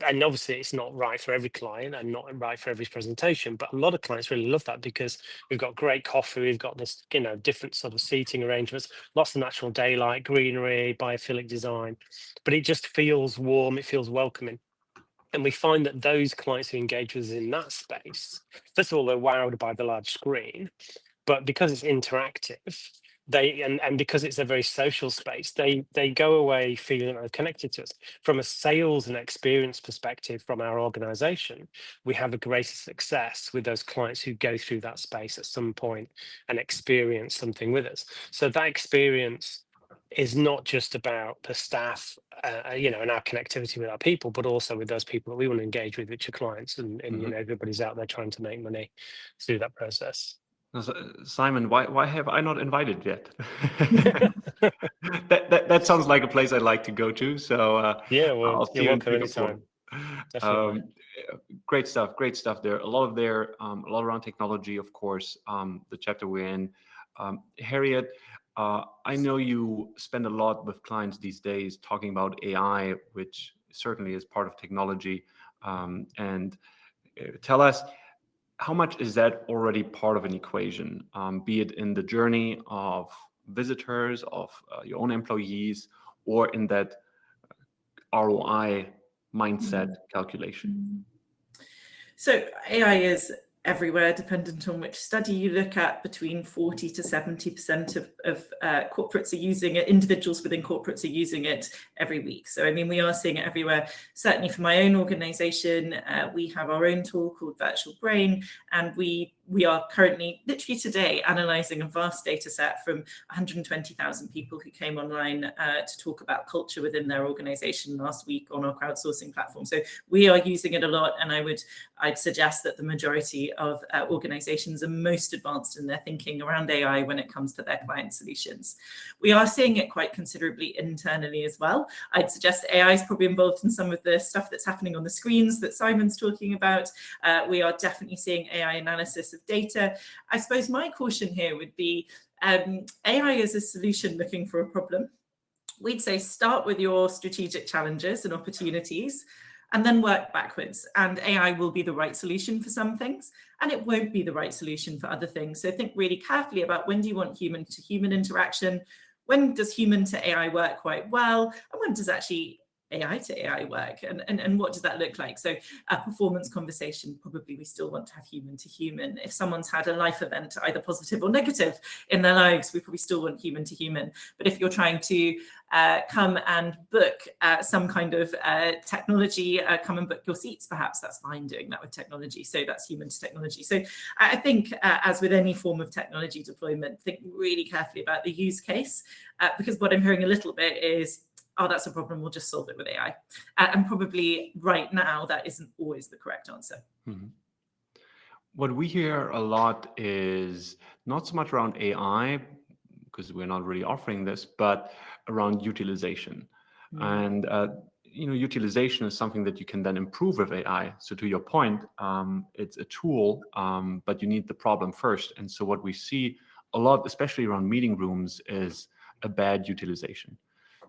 And obviously it's not right for every client and not right for every presentation, but a lot of clients really love that because we've got great coffee, we've got this, different sort of seating arrangements, lots of natural daylight, greenery, biophilic design, but it just feels warm, it feels welcoming. And we find that those clients who engage with us in that space, first of all, they're wowed by the large screen, but because it's interactive, and because it's a very social space, they go away feeling that they're connected to us. From a sales and experience perspective from our organization, we have a greater success with those clients who go through that space at some point and experience something with us. So that experience is not just about the staff, and our connectivity with our people, but also with those people that we want to engage with, which are clients, and everybody's out there trying to make money through that process. Simon, why have I not invited yet? that sounds like a place I'd like to go to. So yeah, well, I'll see you're you in welcome anytime. Definitely. Great stuff there. A lot around technology, of course. The chapter we're in, Harriet. I know you spend a lot with clients these days talking about AI, which certainly is part of technology. And tell us, how much is that already part of an equation, be it in the journey of visitors, of your own employees, or in that ROI mindset calculation? So AI is everywhere, dependent on which study you look at. Between 40 to 70% of corporates are using it, individuals within corporates are using it every week. So, I mean, we are seeing it everywhere. Certainly for my own organization, we have our own tool called Virtual Brain, and we are currently, literally today, analysing a vast data set from 120,000 people who came online to talk about culture within their organisation last week on our crowdsourcing platform. So we are using it a lot, and I'd suggest that the majority of organisations are most advanced in their thinking around AI when it comes to their client solutions. We are seeing it quite considerably internally as well. I'd suggest AI is probably involved in some of the stuff that's happening on the screens that Simon's talking about. We are definitely seeing AI analysis of data. I suppose my caution here would be AI is a solution looking for a problem. We'd say start with your strategic challenges and opportunities, and then work backwards. And AI will be the right solution for some things, and it won't be the right solution for other things. So think really carefully about, when do you want human to human interaction? When does human to AI work quite well? And when does actually AI to AI work, and what does that look like? So a performance conversation, probably we still want to have human to human. If someone's had a life event, either positive or negative in their lives, we probably still want human to human. But if you're trying to come and book some kind of technology, come and book your seats, perhaps that's fine doing that with technology. So that's human to technology. So I think as with any form of technology deployment, think really carefully about the use case, because what I'm hearing a little bit is, oh, that's a problem, we'll just solve it with AI. And probably right now, that isn't always the correct answer. Mm-hmm. What we hear a lot is not so much around AI, because we're not really offering this, but around utilization. And utilization is something that you can then improve with AI. So to your point, it's a tool, but you need the problem first. And so what we see a lot, especially around meeting rooms, is a bad utilization.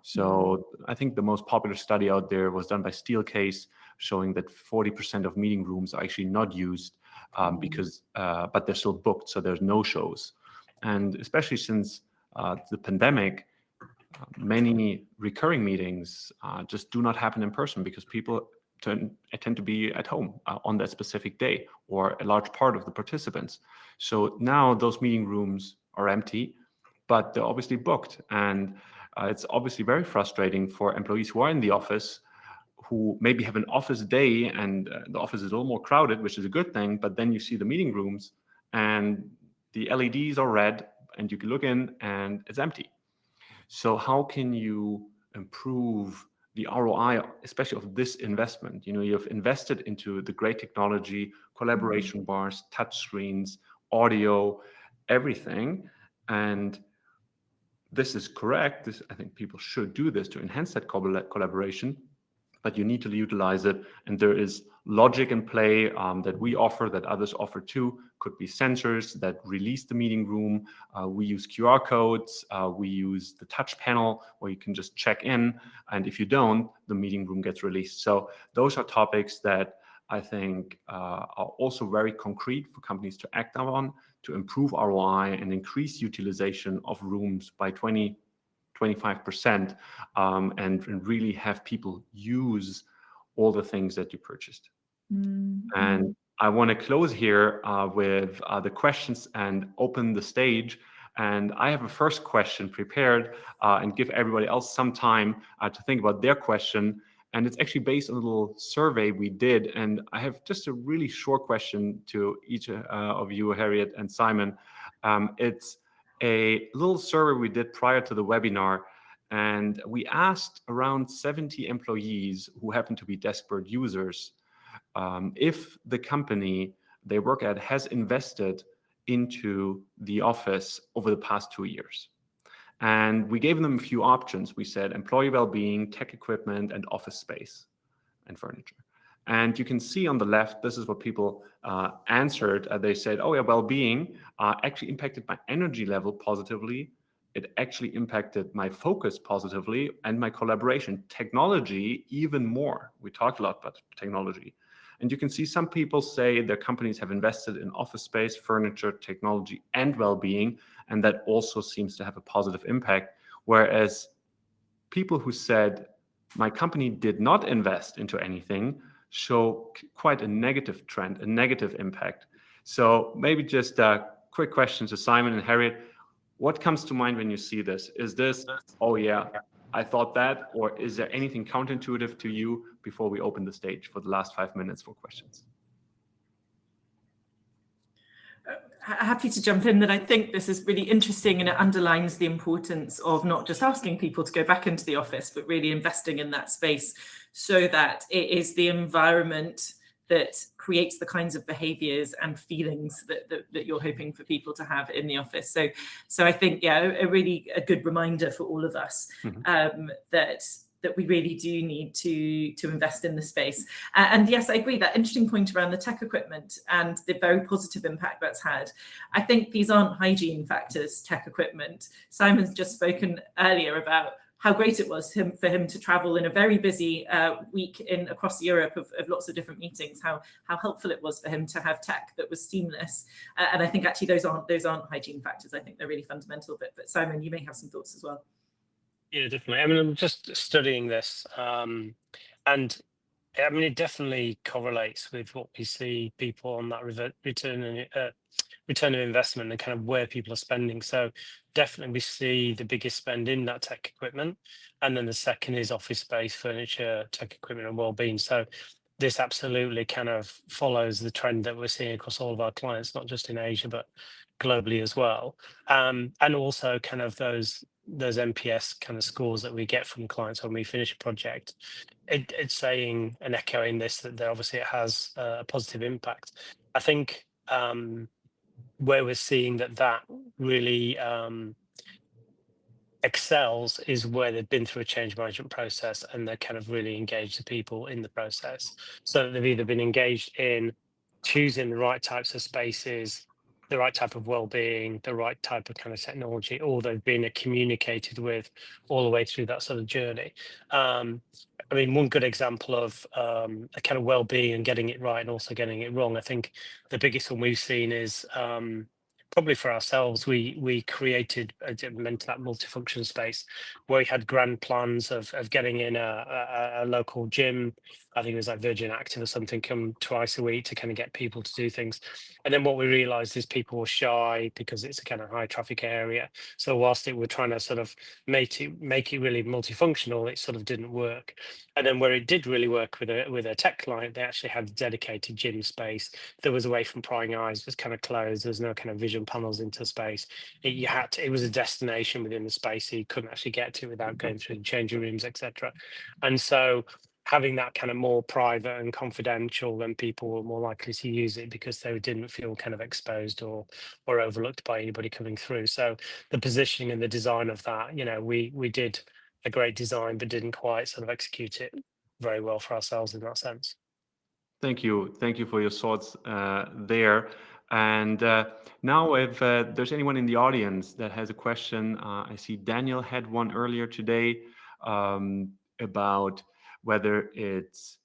So I think the most popular study out there was done by Steelcase, showing that 40% of meeting rooms are actually not used but they're still booked, so there's no shows. And especially since the pandemic, many recurring meetings just do not happen in person because people tend to be at home on that specific day, or a large part of the participants. So now those meeting rooms are empty, but they're obviously booked. And it's obviously very frustrating for employees who are in the office, who maybe have an office day and the office is a little more crowded, which is a good thing, but then you see the meeting rooms and the LEDs are red and you can look in and it's empty. So how can you improve the ROI, especially of this investment? You've invested into the great technology, collaboration bars, touch screens, audio, everything. And this is correct. I think people should do this to enhance that collaboration, but you need to utilize it. And there is logic in play that we offer, that others offer too. Could be sensors that release the meeting room. We use QR codes. We use the touch panel where you can just check in. And if you don't, the meeting room gets released. So those are topics that I think are also very concrete for companies to act on to improve ROI and increase utilization of rooms by 25%, and really have people use all the things that you purchased. And I want to close here with the questions and open the stage. And I have a first question prepared and give everybody else some time to think about their question. And it's actually based on a little survey we did. And I have just a really short question to each of you, Harriet and Simon. It's a little survey we did prior to the webinar. And we asked around 70 employees who happen to be deskbird users if the company they work at has invested into the office over the past 2 years. And we gave them a few options. We said employee well-being, tech equipment, and office space and furniture. And you can see on the left, this is what people answered. They said, oh yeah, well-being actually impacted my energy level positively. It actually impacted my focus positively and my collaboration. Technology, even more. We talked a lot about technology. And you can see some people say their companies have invested in office space, furniture, technology, and well-being, and that also seems to have a positive impact. Whereas people who said, my company did not invest into anything, show quite a negative trend, a negative impact. So maybe just a quick question to Simon and Harriet. What comes to mind when you see this? Is this, oh yeah, I thought that, or is there anything counterintuitive to you before we open the stage for the last 5 minutes for questions? Happy to jump in. That I think this is really interesting, and it underlines the importance of not just asking people to go back into the office, but really investing in that space so that it is the environment that creates the kinds of behaviors and feelings that you're hoping for people to have in the office. So I think, yeah, a good reminder for all of us that we really do need to invest in the space. And yes, I agree, that interesting point around the tech equipment and the very positive impact that's had. I think these aren't hygiene factors, tech equipment. Simon's just spoken earlier about how great it was for him to travel in a very busy week across Europe of lots of different meetings, how helpful it was for him to have tech that was seamless. And I think actually those aren't hygiene factors. I think they're really fundamental. But Simon, you may have some thoughts as well. Yeah, definitely. I mean, I'm just studying this, and I mean, it definitely correlates with what we see people on that return of investment and kind of where people are spending. So definitely we see the biggest spend in that tech equipment, and then the second is office space, furniture, tech equipment, and well-being. So this absolutely kind of follows the trend that we're seeing across all of our clients, not just in Asia but globally as well. And also kind of those NPS kind of scores that we get from clients when we finish a project. It's saying and echoing this that obviously it has a positive impact. I think where we're seeing that really excels is where they've been through a change management process and they're kind of really engaged the people in the process. So they've either been engaged in choosing the right types of spaces, the right type of well-being, the right type of kind of technology, or they've been communicated with all the way through that sort of journey. I mean, one good example of a kind of well-being and getting it right and also getting it wrong. I think the biggest one we've seen is probably for ourselves, we created meant that multifunction space where we had grand plans of getting in a local gym. I think it was like Virgin Active or something, come twice a week to kind of get people to do things. And then what we realized is people were shy because it's a kind of high traffic area. So whilst it we're trying to sort of make it really multifunctional, it sort of didn't work. And then where it did really work with a tech client, they actually had a dedicated gym space that was away from prying eyes, was kind of closed. There's no kind of vision panels into space. It was a destination within the space, so you couldn't actually get to it without going through the changing rooms, etc. And so having that kind of more private and confidential, then people were more likely to use it because they didn't feel kind of exposed or overlooked by anybody coming through. So the positioning and the design of that, we did a great design, but didn't quite sort of execute it very well for ourselves in that sense. Thank you. Thank you for your thoughts there. And now, if there's anyone in the audience that has a question, I see Daniel had one earlier today about whether it's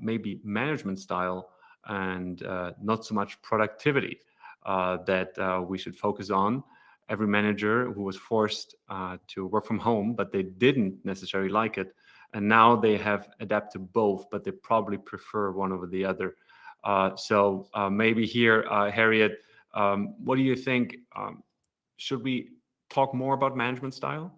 maybe management style and not so much productivity that we should focus on. Every manager who was forced to work from home, but they didn't necessarily like it, and now they have adapted both, but they probably prefer one over the other. So maybe here, Harriet, what do you think? Should we talk more about management style?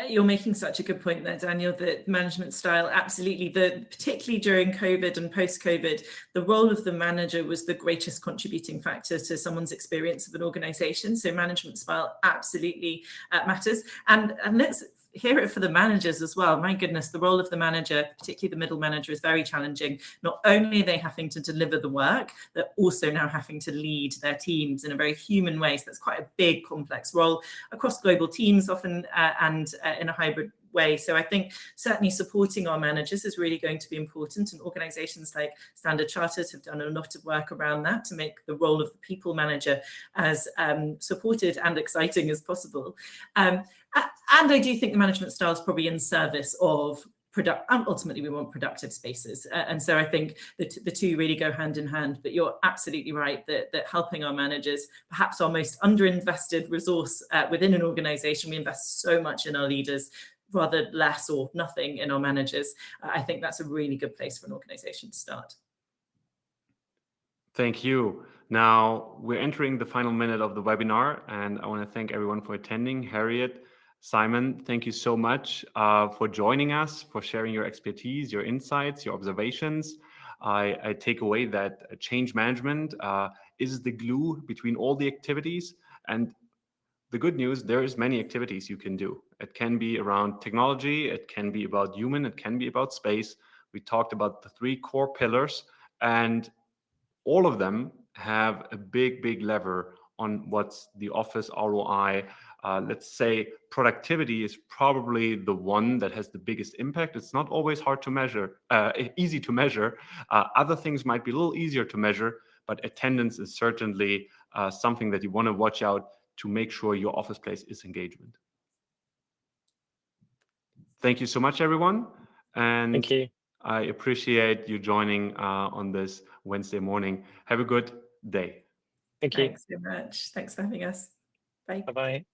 You're making such a good point there, Daniel, that management style, absolutely, particularly during COVID and post-COVID, the role of the manager was the greatest contributing factor to someone's experience of an organization. So management style absolutely matters. And let's hear it for the managers as well. My goodness, the role of the manager, particularly the middle manager, is very challenging. Not only are they having to deliver the work, they're also now having to lead their teams in a very human way. So that's quite a big, complex role across global teams often and in a hybrid way. So I think certainly supporting our managers is really going to be important, and organizations like Standard Chartered have done a lot of work around that to make the role of the people manager as supported and exciting as possible. And I do think the management style is probably in service of ultimately we want productive spaces, and so I think the two really go hand in hand. But you're absolutely right that helping our managers, perhaps our most underinvested resource within an organization, we invest so much in our leaders, rather less or nothing in our managers. I think that's a really good place for an organization to start. Thank you. Now we're entering the final minute of the webinar, and I want to thank everyone for attending. Harriet, Simon, thank you so much for joining us, for sharing your expertise, your insights, your observations. I take away that change management is the glue between all the activities. And the good news, there is many activities you can do. It can be around technology, it can be about human, it can be about space. We talked about the 3 core pillars, and all of them have a big lever on what's the office ROI. Let's say productivity is probably the one that has the biggest impact. It's not always hard to measure, easy to measure. Other things might be a little easier to measure, but attendance is certainly something that you want to watch out to make sure your office place is engagement. Thank you so much, everyone. And thank you. I appreciate you joining on this Wednesday morning. Have a good day. Thank you. Thanks so much. Thanks for having us. Bye. Bye-bye.